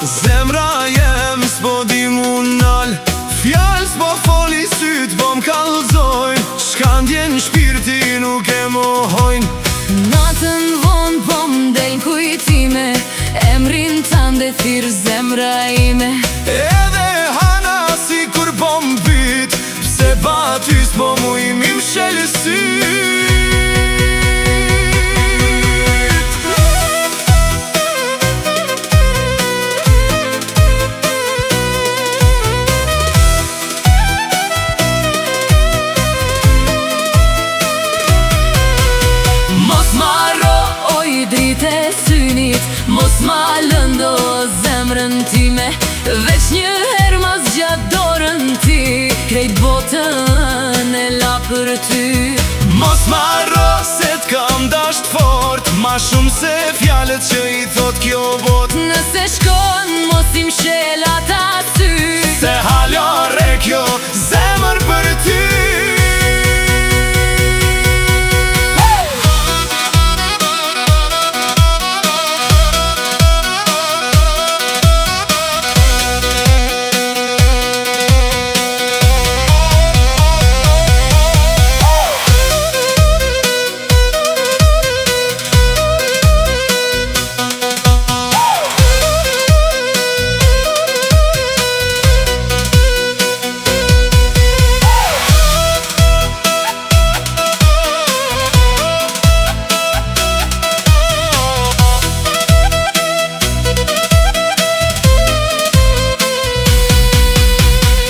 Zemra jem s'po di mu nal, fjallë s'po foli, syt po m'kallzojnë, shka ndjen shpirti nuk e mohojnë. Natën vonë po m'dejnë kujtime, emrin tande thirë zemra ime. Edhe hana si kur po m'byt, pse ba ty s'po mu i mi m'shelë syt. Drite synit, mos ma lëndo zemrën time, veç një her ma zgjat dorën ti, krejt botën e la për ty. Mos ma ro se t'kam dasht fort, ma shumë se fjallet që i thot kjo bot. Nëse shkon mos im shel ata ty, se halare kjo zemër për ty.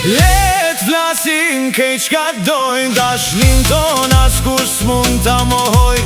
Let flasin kej qka dojnë, dashnin ton as kur s'mund ta mohoj.